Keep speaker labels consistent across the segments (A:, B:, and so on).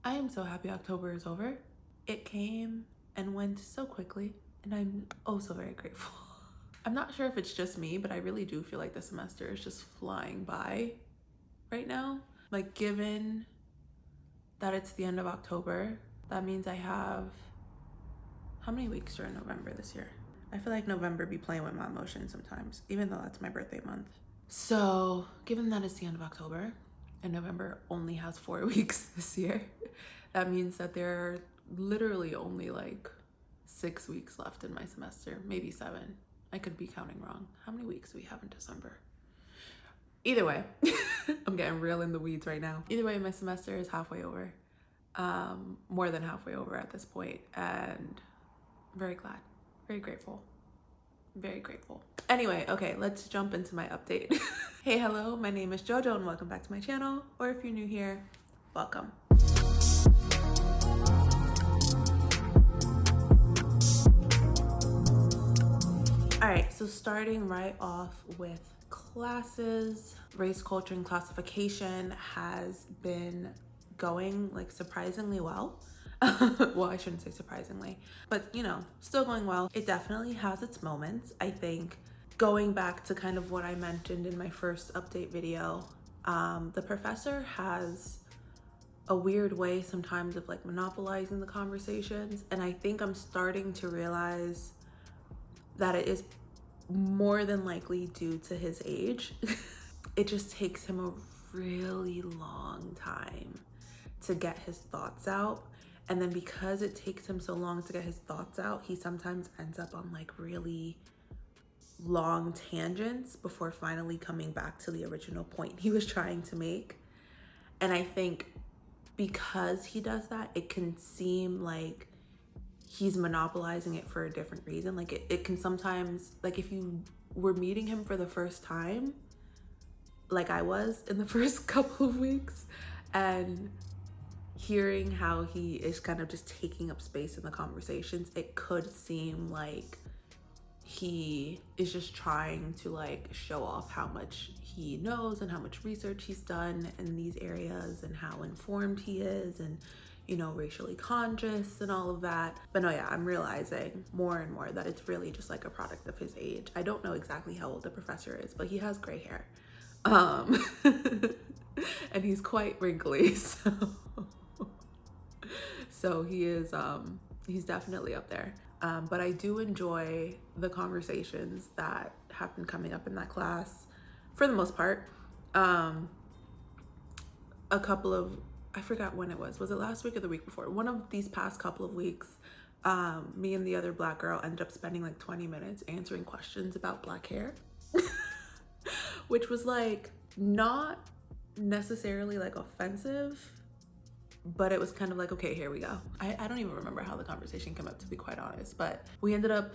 A: I am so happy October is over. It came and went so quickly, and I'm oh so very grateful. I'm not sure if it's just me, but I really do feel like the semester is just flying by right now. Like, given that it's the end of October, that means I have how many weeks during November this year? I feel like November be playing with my emotions sometimes, even though that's my birthday month. So, given that it's the end of October and November only has 4 weeks this year, that means that there are literally only like 6 weeks left in my semester, maybe 7. I could be counting wrong. How many weeks do we have in December? Either way, I'm getting real in the weeds right now. Either way, my semester is halfway over, more than halfway over at this point, and I'm very glad, very grateful. Very grateful. Anyway, okay, let's jump into my update. Hey, hello, my name is Jojo and welcome back to my channel. Or if you're new here, welcome. All right, so starting right off with classes, race, culture, and classification has been going like surprisingly well. Well, I shouldn't say surprisingly, but you know, still going well. It definitely has its moments. I think going back to kind of what I mentioned in my first update video, the professor has a weird way sometimes of like monopolizing the conversations. And I think I'm starting to realize that it is more than likely due to his age. It just takes him a really long time to get his thoughts out. And then because it takes him so long to get his thoughts out, he sometimes ends up on like really long tangents before finally coming back to the original point he was trying to make. And I think because he does that, it can seem like he's monopolizing it for a different reason. Like it can sometimes, like if you were meeting him for the first time, like I was in the first couple of weeks, and hearing how he is kind of just taking up space in the conversations, it could seem like he is just trying to like show off how much he knows and how much research he's done in these areas and how informed he is and, you know, racially conscious and all of that. But no, yeah, I'm realizing more and more that it's really just like a product of his age. I don't know exactly how old the professor is, but he has gray hair. And he's quite wrinkly, so he is he's definitely up there. But I do enjoy the conversations that have been coming up in that class for the most part. A couple of, I forgot when it was it last week or the week before? One of these past couple of weeks, me and the other Black girl ended up spending like 20 minutes answering questions about Black hair, which was like not necessarily like offensive, but it was kind of like, okay, here we go. I don't even remember how the conversation came up, to be quite honest, but we ended up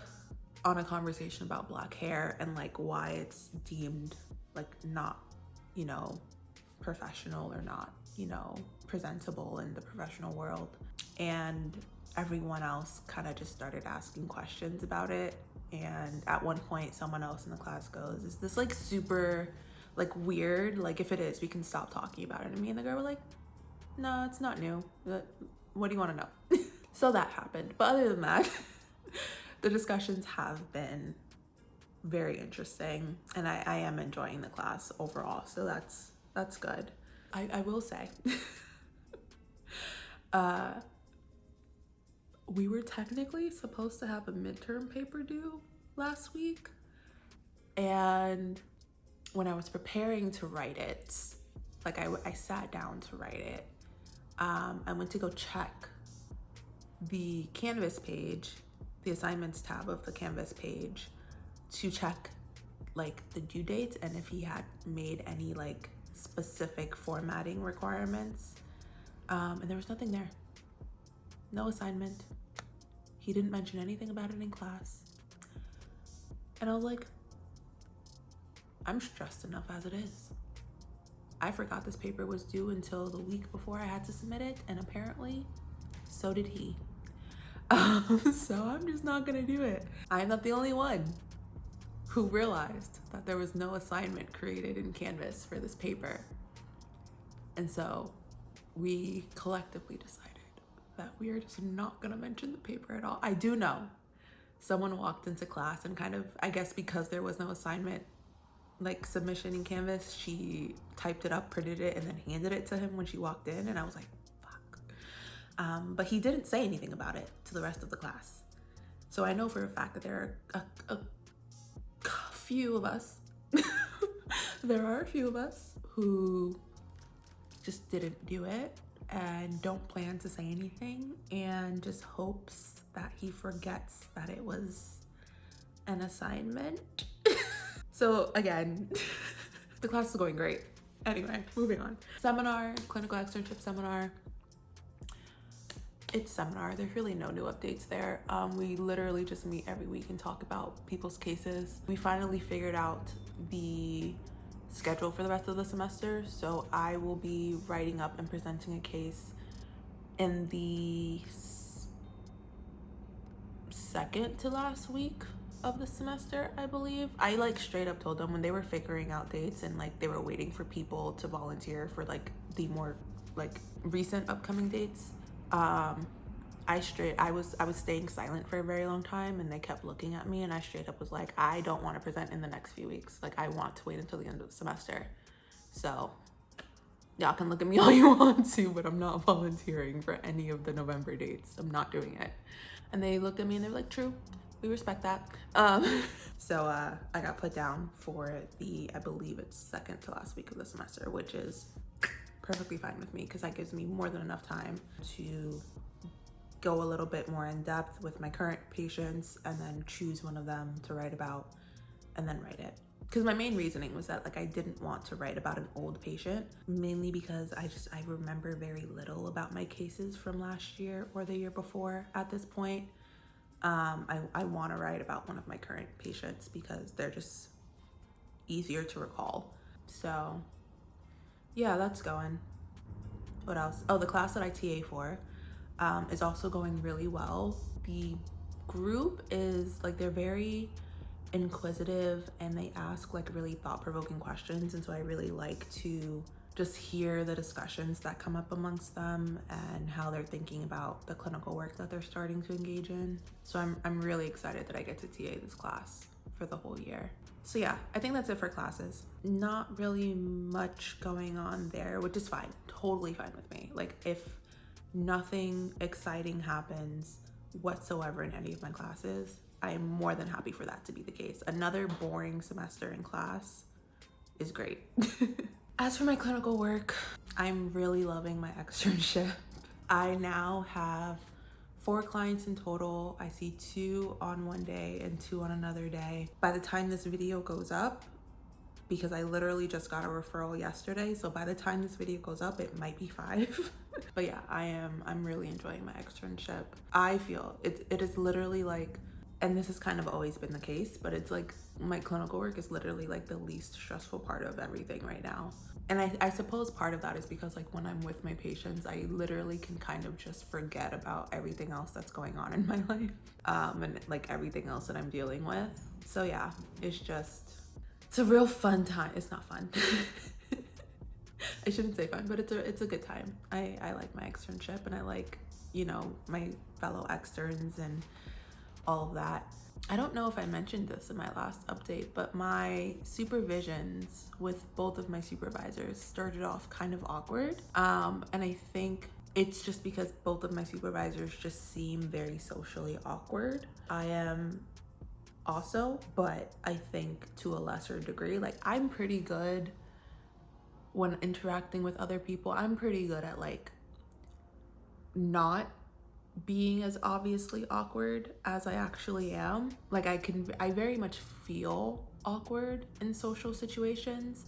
A: on a conversation about Black hair and like why it's deemed like not, you know, professional or not, you know, presentable in the professional world. And everyone else kind of just started asking questions about it. And at one point, someone else in the class goes, is this like super like weird? Like if it is, we can stop talking about it. And me and the girl were like, no, it's not new. What do you want to know? So that happened. But other than that, the discussions have been very interesting, and I am enjoying the class overall. So that's good. I will say, we were technically supposed to have a midterm paper due last week. And when I was preparing to write it, like I sat down to write it, I went to go check the Canvas page, the assignments tab of the Canvas page, to check like the due dates and if he had made any like specific formatting requirements. And there was nothing there. No assignment. He didn't mention anything about it in class. And I was like, I'm stressed enough as it is. I forgot this paper was due until the week before I had to submit it, and apparently so did he. So I'm just not gonna do it. I'm not the only one who realized that there was no assignment created in Canvas for this paper. And so we collectively decided that we are just not gonna mention the paper at all. I do know someone walked into class and kind of, I guess because there was no assignment like submission in Canvas, she typed it up, printed it, and then handed it to him when she walked in, and I was like, fuck. But he didn't say anything about it to the rest of the class. So I know for a fact that there are a few of us, there are a few of us who just didn't do it and don't plan to say anything and just hopes that he forgets that it was an assignment. So again, the class is going great. Anyway, moving on. Seminar, clinical externship seminar. It's seminar. There's really no new updates there. We literally just meet every week and talk about people's cases. We finally figured out the schedule for the rest of the semester. So I will be writing up and presenting a case in the second to last week of the semester, I believe. I like straight up told them when they were figuring out dates and like they were waiting for people to volunteer for like the more like recent upcoming dates. I was staying silent for a very long time and they kept looking at me and I straight up was like, I don't want to present in the next few weeks. Like I want to wait until the end of the semester. So y'all can look at me all you want to, but I'm not volunteering for any of the November dates. I'm not doing it. And they looked at me and they were like, true, we respect that. So I got put down for I believe it's second to last week of the semester, which is perfectly fine with me because that gives me more than enough time to go a little bit more in depth with my current patients and then choose one of them to write about and then write it. Because my main reasoning was that like I didn't want to write about an old patient, mainly because I remember very little about my cases from last year or the year before at this point. I want to write about one of my current patients because they're just easier to recall. So yeah, that's going. What else? Oh, the class that I TA for is also going really well. The group is like, they're very inquisitive and they ask like really thought-provoking questions, and so I really like to just hear the discussions that come up amongst them and how they're thinking about the clinical work that they're starting to engage in. So I'm really excited that I get to TA this class for the whole year. So yeah, I think that's it for classes. Not really much going on there, which is fine, totally fine with me. Like if nothing exciting happens whatsoever in any of my classes, I am more than happy for that to be the case. Another boring semester in class is great. As for my clinical work, I'm really loving my externship. I now have 4 clients in total. I see 2 on one day and 2 on another day. By the time this video goes up, because I literally just got a referral yesterday, so by the time this video goes up, it might be 5. But yeah, I'm really enjoying my externship. I feel it is literally like, and this has kind of always been the case, but it's like my clinical work is literally like the least stressful part of everything right now. And I suppose part of that is because like when I'm with my patients, I literally can kind of just forget about everything else that's going on in my life, and like everything else that I'm dealing with. So yeah, it's a real fun time. It's not fun. I shouldn't say fun, but it's a good time. I like my externship and I like, you know, my fellow externs and all of that. I don't know if I mentioned this in my last update, but my supervisions with both of my supervisors started off kind of awkward. And I think it's just because both of my supervisors just seem very socially awkward. I am also, but I think to a lesser degree. Like I'm pretty good when interacting with other people. I'm pretty good at like not being as obviously awkward as I actually am. Like I very much feel awkward in social situations,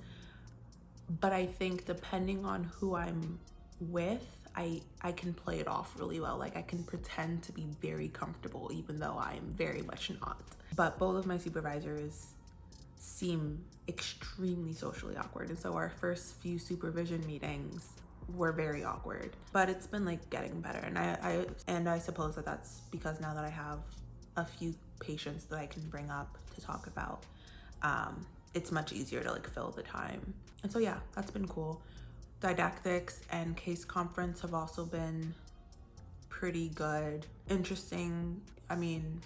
A: but I think depending on who I'm with, I can play it off really well. Like I can pretend to be very comfortable even though I am very much not. But both of my supervisors seem extremely socially awkward, and so our first few supervision meetings were very awkward, but it's been like getting better. And I suppose that that's because now that I have a few patients that I can bring up to talk about, it's much easier to like fill the time. And so yeah, that's been cool. Didactics and case conference have also been pretty good. Interesting, I mean,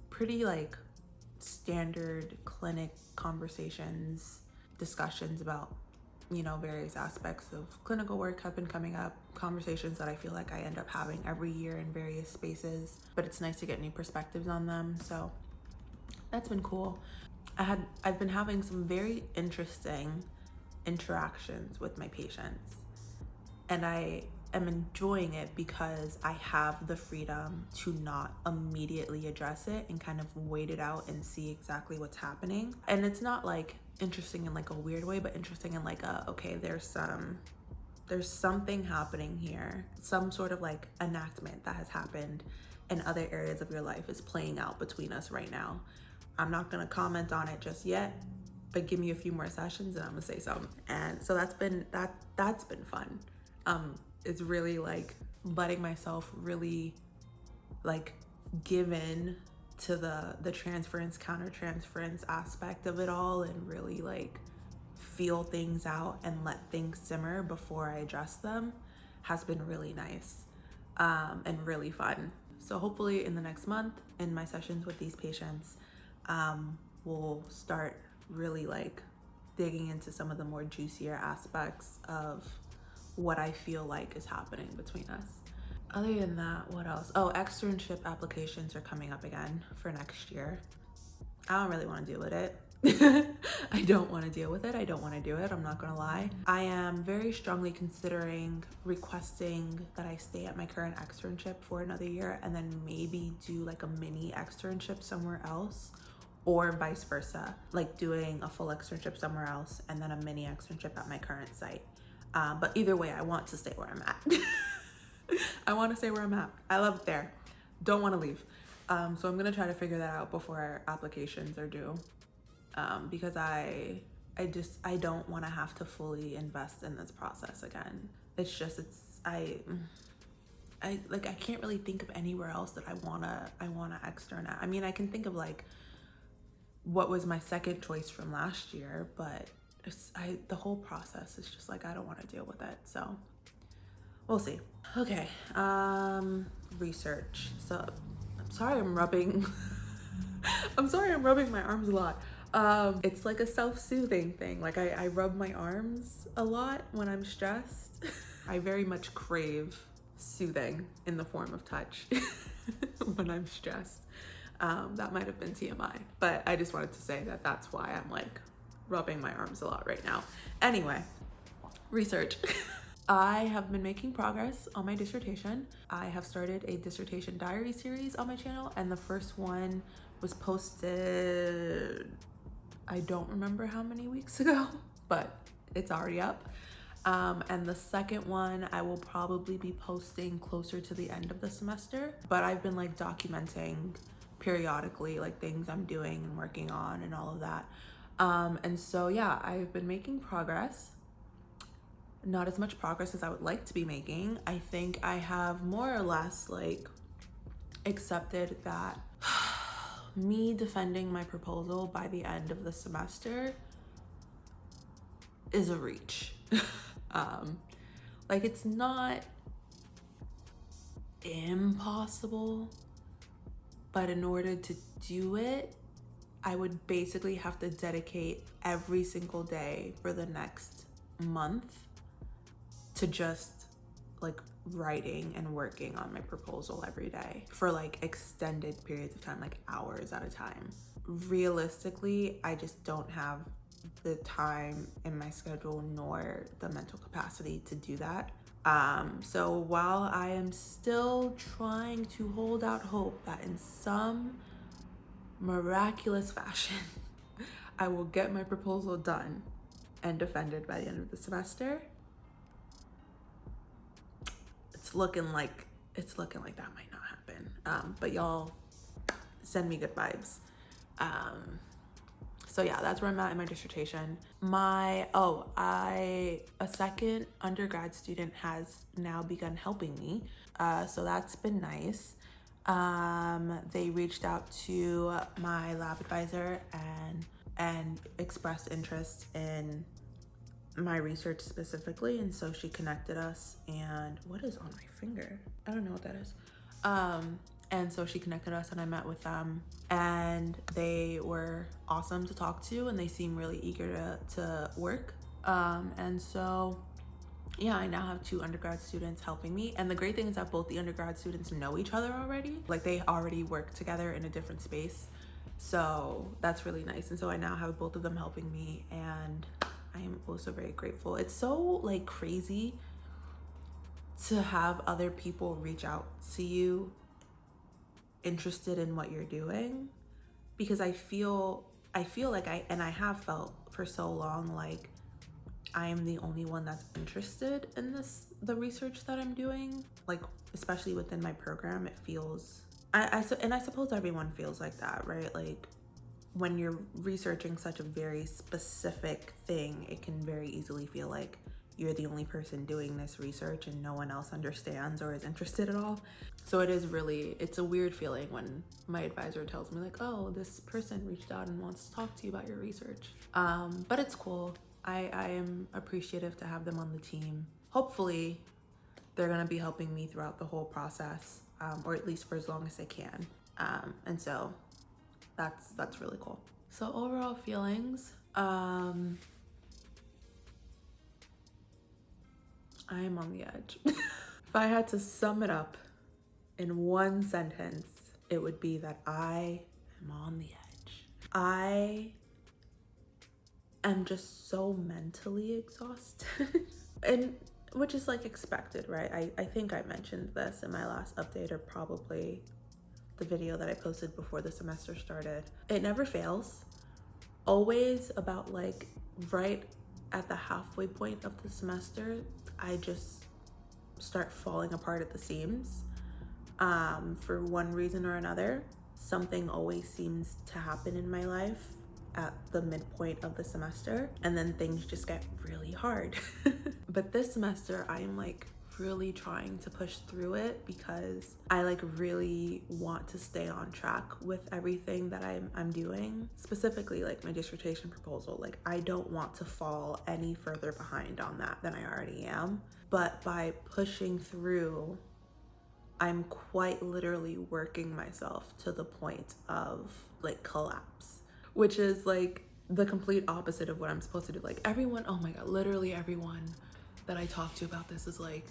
A: pretty like standard clinic conversations, discussions about, you know, various aspects of clinical work have been coming up, conversations that I feel like I end up having every year in various spaces, but it's nice to get new perspectives on them. So that's been cool. I've been having some very interesting interactions with my patients, and I am enjoying it because I have the freedom to not immediately address it and kind of wait it out and see exactly what's happening. And it's not like interesting in like a weird way, but interesting in like okay, there's something happening here, some sort of like enactment that has happened in other areas of your life is playing out between us right now. I'm not gonna comment on it just yet, but give me a few more sessions and I'm gonna say something. And so that's been fun. It's really like letting myself really like give in to the transference, countertransference aspect of it all, and really like feel things out and let things simmer before I address them has been really nice, and really fun. So hopefully in the next month in my sessions with these patients, we'll start really like digging into some of the more juicier aspects of what I feel like is happening between us. Other than that, what else? Oh, externship applications are coming up again for next year. I don't really want to deal with it. I don't want to deal with it. I don't want to do it. I'm not going to lie. I am very strongly considering requesting that I stay at my current externship for another year and then maybe do like a mini externship somewhere else, or vice versa, like doing a full externship somewhere else and then a mini externship at my current site. But either way, I want to stay where I'm at. I want to stay where I'm at. I love it there. Don't want to leave. So I'm going to try to figure that out before our applications are due. Because I don't want to have to fully invest in this process again. I can't really think of anywhere else that I wanna extern at. I mean, I can think of like what was my second choice from last year, but the whole process is just like, I don't want to deal with it. So we'll see. Okay. Research. So I'm sorry I'm rubbing my arms a lot. It's like a self-soothing thing. Like I rub my arms a lot when I'm stressed. I very much crave soothing in the form of touch when I'm stressed. That might have been TMI, but I just wanted to say that that's why I'm like rubbing my arms a lot right now. Anyway, research. I have been making progress on my dissertation. I have started a dissertation diary series on my channel, and the first one was posted, I don't remember how many weeks ago, but it's already up. And the second one I will probably be posting closer to the end of the semester, but I've been like documenting periodically like things I'm doing and working on and all of that. And so yeah, I've been making progress. Not as much progress as I would like to be making. I think I have more or less like accepted that me defending my proposal by the end of the semester is a reach. Like it's not impossible, but in order to do it, I would basically have to dedicate every single day for the next month to just like writing and working on my proposal every day for like extended periods of time, like hours at a time. Realistically, I just don't have the time in my schedule nor the mental capacity to do that. So while I am still trying to hold out hope that in some miraculous fashion I will get my proposal done and defended by the end of the semester, it's looking like that might not happen. But y'all send me good vibes. So yeah, that's where I'm at in my dissertation. A second undergrad student has now begun helping me. So that's been nice. They reached out to my lab advisor and expressed interest in my research specifically. And so she connected us, and what is on my finger? I don't know what that is. And so she connected us and I met with them, and they were awesome to talk to, and they seem really eager to work. And so yeah, I now have 2 undergrad students helping me. And the great thing is that both the undergrad students know each other already. Like they already work together in a different space. So that's really nice. And so I now have both of them helping me, and I am also very grateful. It's so like crazy to have other people reach out to you interested in what you're doing, because I feel like I have felt for so long like I am the only one that's interested in the research that I'm doing. Like, especially within my program, it feels, I suppose everyone feels like that, right? Like when you're researching such a very specific thing, it can very easily feel like you're the only person doing this research and no one else understands or is interested at all. So it's a weird feeling when my advisor tells me like, oh, this person reached out and wants to talk to you about your research. But it's cool. I am appreciative to have them on the team. Hopefully they're gonna be helping me throughout the whole process, or at least for as long as they can. And so that's really cool. So overall feelings, I am on the edge. If I had to sum it up in one sentence, it would be that I am on the edge. I am just so mentally exhausted. And which is like expected, right? I think I mentioned this in my last update, or probably the video that I posted before the semester started. It never fails. Always about like right at the halfway point of the semester, I just start falling apart at the seams. For one reason or another, something always seems to happen in my life at the midpoint of the semester, and then things just get really hard. But this semester, I am like really trying to push through it because I like really want to stay on track with everything that I'm doing, specifically like my dissertation proposal. Like I don't want to fall any further behind on that than I already am. But by pushing through, I'm quite literally working myself to the point of like collapse, which is like the complete opposite of what I'm supposed to do. Like everyone, oh my God, literally everyone that I talk to about this is like,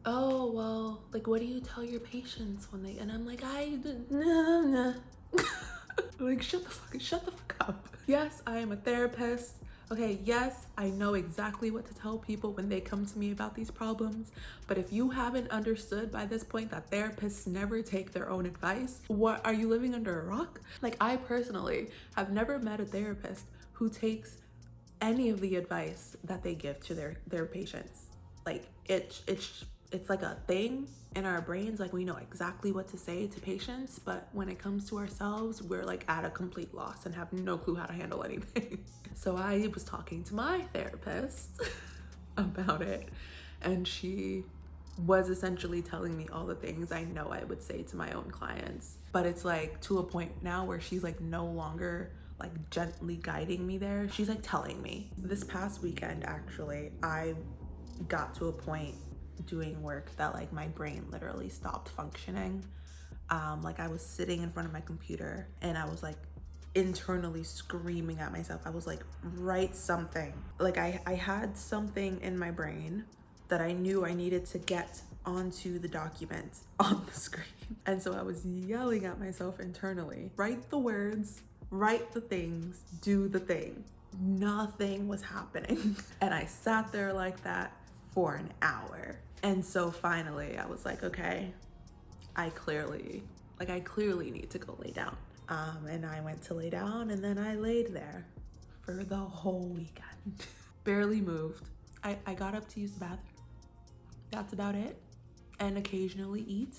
A: oh, well, like, what do you tell your patients when they, and I'm like, nah. Like, shut the fuck up. Yes, I am a therapist. Okay, yes, I know exactly what to tell people when they come to me about these problems. But if you haven't understood by this point that therapists never take their own advice, what, are you living under a rock? Like, I personally have never met a therapist who takes any of the advice that they give to their patients. Like, it's like a thing in our brains. Like we know exactly what to say to patients, but when it comes to ourselves, we're like at a complete loss and have no clue how to handle anything. So I was talking to my therapist about it, and she was essentially telling me all the things I know I would say to my own clients. But it's like to a point now where she's like no longer like gently guiding me there. She's like telling me. This past weekend, actually, I got to a point doing work that like my brain literally stopped functioning. Like I was sitting in front of my computer and I was like internally screaming at myself. I was like, write something. Like I had something in my brain that I knew I needed to get onto the document on the screen. And so I was yelling at myself internally, write the words, write the things, do the thing. Nothing was happening. And I sat there like that for an hour. And so finally I was like, okay, I clearly need to go lay down. And I went to lay down, and then I laid there for the whole weekend. Barely moved. I got up to use the bathroom. That's about it. And occasionally eat.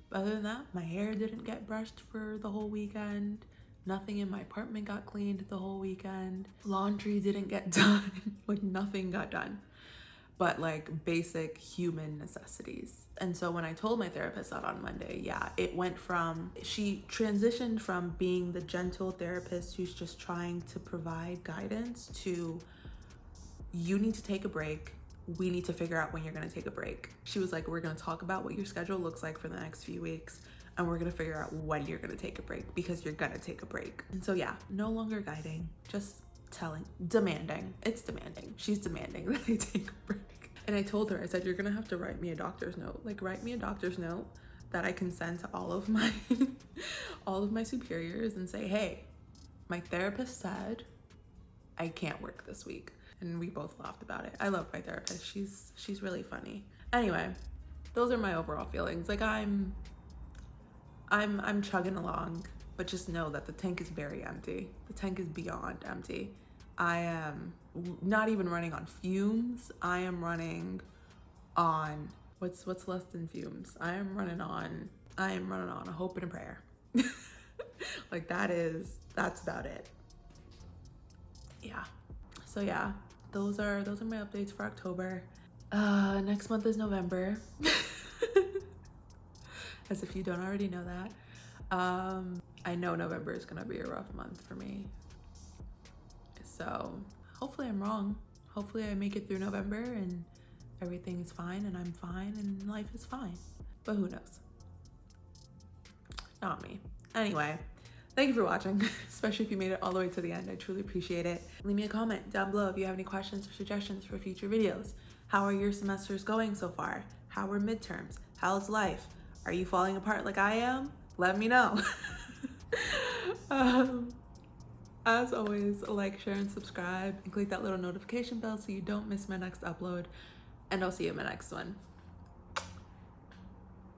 A: But other than that, my hair didn't get brushed for the whole weekend. Nothing in my apartment got cleaned the whole weekend. Laundry didn't get done. Like nothing got done. But like basic human necessities. And so when I told my therapist that on Monday, yeah, she transitioned from being the gentle therapist who's just trying to provide guidance to you need to take a break. We need to figure out when you're gonna take a break. She was like, we're gonna talk about what your schedule looks like for the next few weeks, and we're gonna figure out when you're gonna take a break, because you're gonna take a break. And so yeah, no longer guiding, just demanding. It's demanding. She's demanding that I take a break. And I told her, I said, you're gonna have to write me a doctor's note. Like, write me a doctor's note that I can send to all of my all of my superiors and say, hey, my therapist said I can't work this week. And we both laughed about it. I love my therapist. She's really funny. Anyway, those are my overall feelings. Like, I'm chugging along, but just know that the tank is very empty. The tank is beyond empty. I am not even running on fumes. I am running on what's less than fumes. I am running on a hope and a prayer. Like, that's about it. Yeah. So yeah, those are my updates for October. Next month is November. As if you don't already know that. I know November is gonna be a rough month for me. So hopefully I'm wrong. Hopefully I make it through November and everything is fine and I'm fine and life is fine. But who knows? Not me. Anyway, thank you for watching, especially if you made it all the way to the end. I truly appreciate it. Leave me a comment down below if you have any questions or suggestions for future videos. How are your semesters going so far? How are midterms? How's life? Are you falling apart like I am? Let me know. As always, like, share, and subscribe, and click that little notification bell so you don't miss my next upload. And I'll see you in my next one.